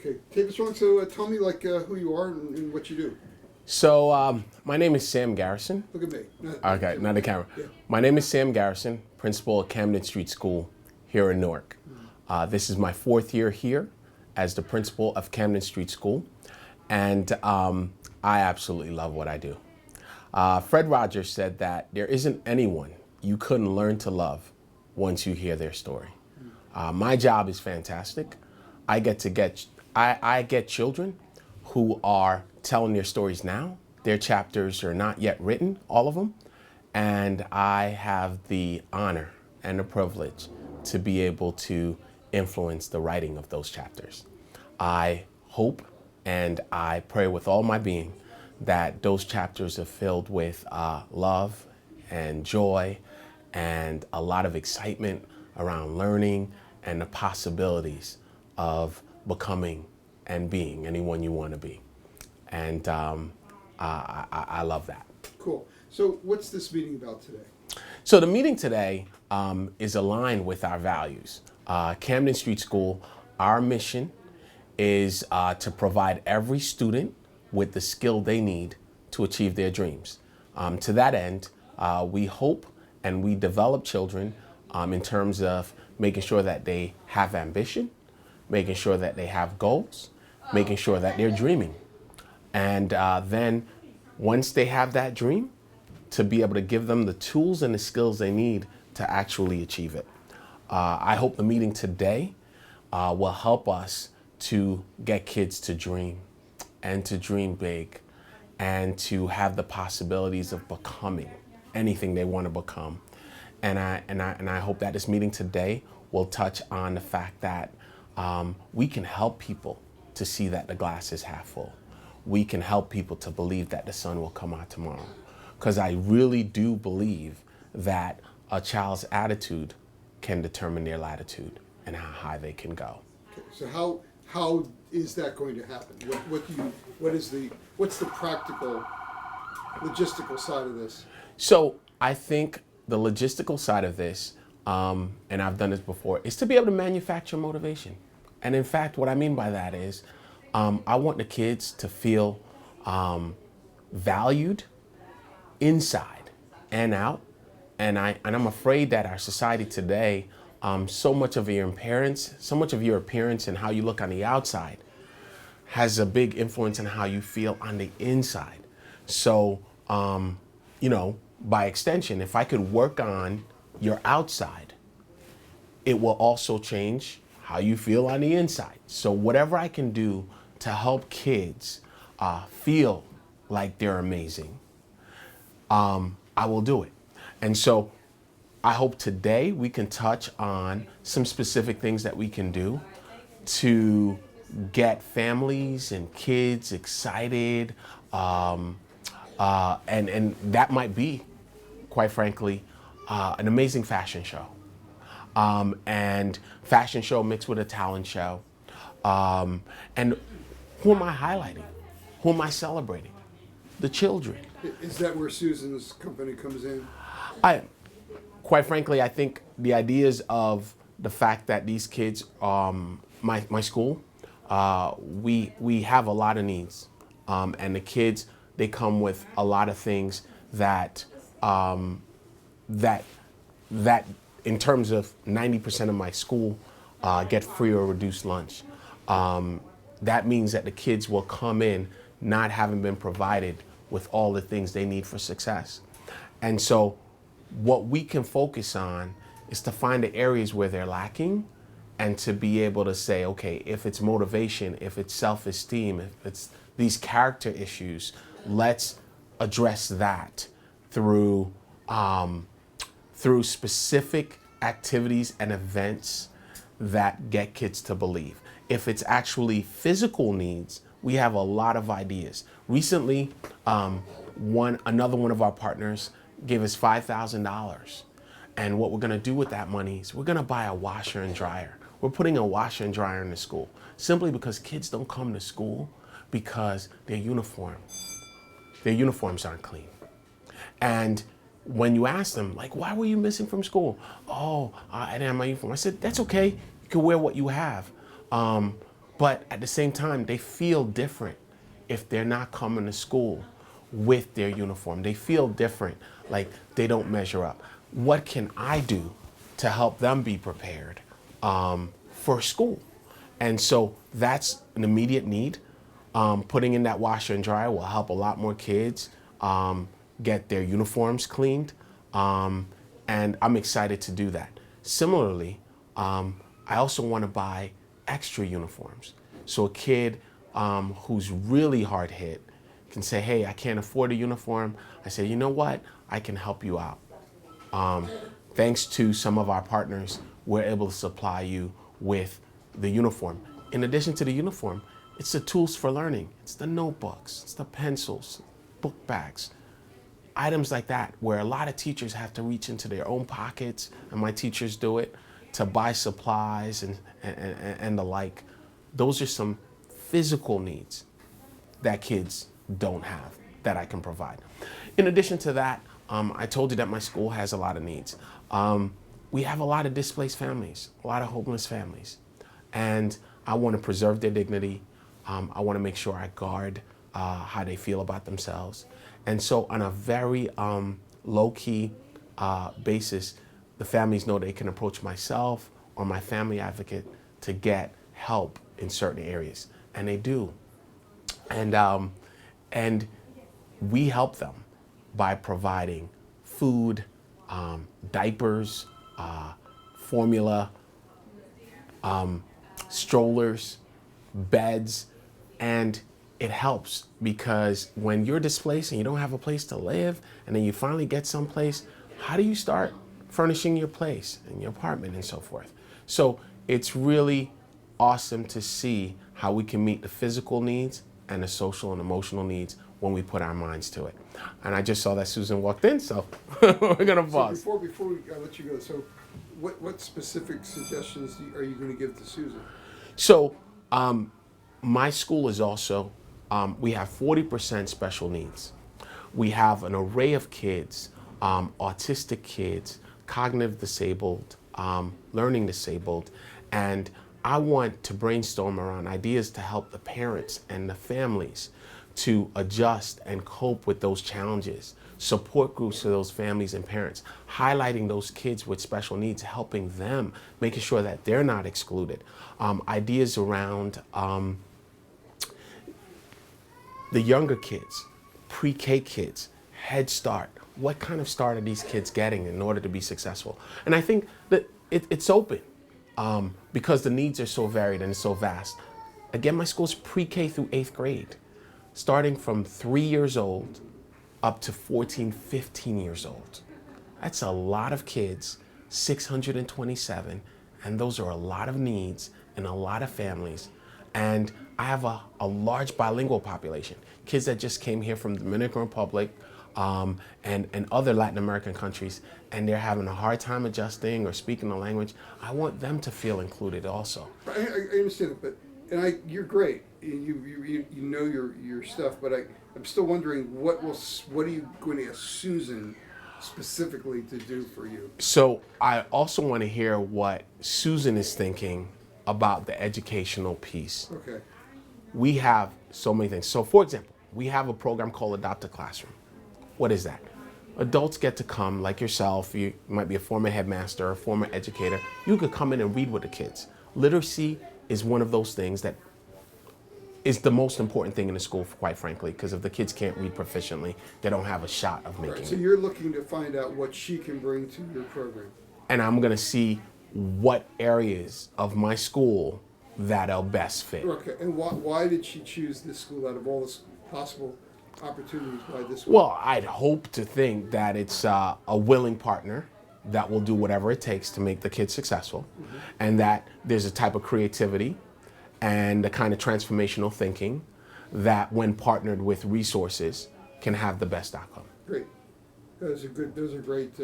Okay, take us wrong. So tell me who you are and what you do. So my name is Sam Garrison. Look at me. Okay, not the camera. Yeah. My name is Sam Garrison, principal at Camden Street School here in Newark. This is my 4th year here as the principal of Camden Street School, and I absolutely love what I do. Fred Rogers said that there isn't anyone you couldn't learn to love once you hear their story. My job is fantastic. I get children who are telling their stories now. Their chapters are not yet written, all of them, and I have the honor and the privilege to be able to influence the writing of those chapters. I hope and I pray with all my being that those chapters are filled with love and joy and a lot of excitement around learning and the possibilities of becoming and being anyone you want to be. And I love that. Cool. So what's this meeting about today? So the meeting today is aligned with our values. Camden Street School, our mission is to provide every student with the skill they need to achieve their dreams. To that end, we hope and we develop children in terms of making sure that they have ambition, making sure that they have goals, making sure that they're dreaming. And then once they have that dream, to be able to give them the tools and the skills they need to actually achieve it. I hope the meeting today will help us to get kids to dream and to dream big and to have the possibilities of becoming anything they want to become. And I hope that this meeting today will touch on the fact that we can help people to see that the glass is half full. We can help people to believe that the sun will come out tomorrow. Because I really do believe that a child's attitude can determine their latitude and how high they can go. Okay, so how is that going to happen? What's the practical, logistical side of this? So I think the logistical side of this, and I've done this before, is to be able to manufacture motivation. And in fact, what I mean by that is I want the kids to feel valued inside and out. And I'm afraid that our society today, so much of your appearance and how you look on the outside has a big influence on how you feel on the inside. So, by extension, if I could work on your outside, it will also change how you feel on the inside. So whatever I can do to help kids feel like they're amazing, I will do it. And so I hope today we can touch on some specific things that we can do to get families and kids excited. And that might be, quite frankly, an amazing fashion show. And fashion show mixed with a talent show. And who am I highlighting? Who am I celebrating? The children. Is that where Susan's company comes in? Quite frankly, I think the ideas of the fact that these kids, my school, we have a lot of needs, and the kids, they come with a lot of things that in terms of 90% of my school get free or reduced lunch. That means that the kids will come in not having been provided with all the things they need for success. And so what we can focus on is to find the areas where they're lacking and to be able to say, okay, if it's motivation, if it's self-esteem, if it's these character issues, let's address that through specific activities and events that get kids to believe. If it's actually physical needs, we have a lot of ideas. Recently, another one of our partners gave us $5,000. And what we're gonna do with that money is we're gonna buy a washer and dryer. We're putting a washer and dryer in the school simply because kids don't come to school because their uniforms aren't clean. And when you ask them, like, why were you missing from school? Oh, I didn't have my uniform. I said, that's okay. You can wear what you have. But at the same time, they feel different if they're not coming to school with their uniform. They feel different, like they don't measure up. What can I do to help them be prepared for school? And so that's an immediate need. Putting in that washer and dryer will help a lot more kids get their uniforms cleaned. And I'm excited to do that. Similarly, I also want to buy extra uniforms. So a kid who's really hard hit can say, hey, I can't afford a uniform. I say, you know what? I can help you out. Thanks to some of our partners, we're able to supply you with the uniform. In addition to the uniform, it's the tools for learning. It's the notebooks, it's the pencils, book bags, items like that, where a lot of teachers have to reach into their own pockets, and my teachers do it, to buy supplies and the like. Those are some physical needs that kids don't have that I can provide. In addition to that, I told you that my school has a lot of needs. We have a lot of displaced families, a lot of homeless families, and I want to preserve their dignity. I want to make sure I guard how they feel about themselves. And so on a very low-key basis, the families know they can approach myself or my family advocate to get help in certain areas, and they do. And we help them by providing food, diapers, formula, strollers, beds, and it helps because when you're displaced and you don't have a place to live, and then you finally get someplace, how do you start furnishing your place and your apartment and so forth? So it's really awesome to see how we can meet the physical needs and the social and emotional needs when we put our minds to it. And I just saw that Susan walked in, so we're gonna pause. So before we let you go, so what specific suggestions are you going to give to Susan? So my school is also, we have 40% special needs. We have an array of kids, autistic kids, cognitive disabled, learning disabled, and I want to brainstorm around ideas to help the parents and the families to adjust and cope with those challenges, support groups for those families and parents, highlighting those kids with special needs, helping them, making sure that they're not excluded. Ideas around the younger kids, pre-K kids, Head Start. What kind of start are these kids getting in order to be successful? And I think that it's open because the needs are so varied and so vast. Again, my school's pre-K through 8th grade, starting from 3 years old up to 14, 15 years old. That's a lot of kids, 627, and those are a lot of needs and a lot of families. And I have a large bilingual population, kids that just came here from the Dominican Republic and other Latin American countries, and they're having a hard time adjusting or speaking the language. I want them to feel included also. I understand it, but you're great. You know your stuff, but I'm still wondering what are you going to ask Susan specifically to do for you? So I also want to hear what Susan is thinking about the educational piece. Okay. We have so many things. So for example, we have a program called Adopt a Classroom. What is that? Adults get to come, like yourself, you might be a former headmaster, a former educator. You could come in and read with the kids. Literacy is one of those things that is the most important thing in the school, quite frankly, because if the kids can't read proficiently, they don't have a shot of making Right. So it. you're looking to find out what she can bring to your program. And I'm gonna see what areas of my school that'll best fit. Okay. And why did she choose this school out of all the possible opportunities? Why this one? Well, I'd hope to think that it's a willing partner that will do whatever it takes to make the kids successful, and that there's a type of creativity and the kind of transformational thinking that, when partnered with resources, can have the best outcome. Great. Those are good. Those are great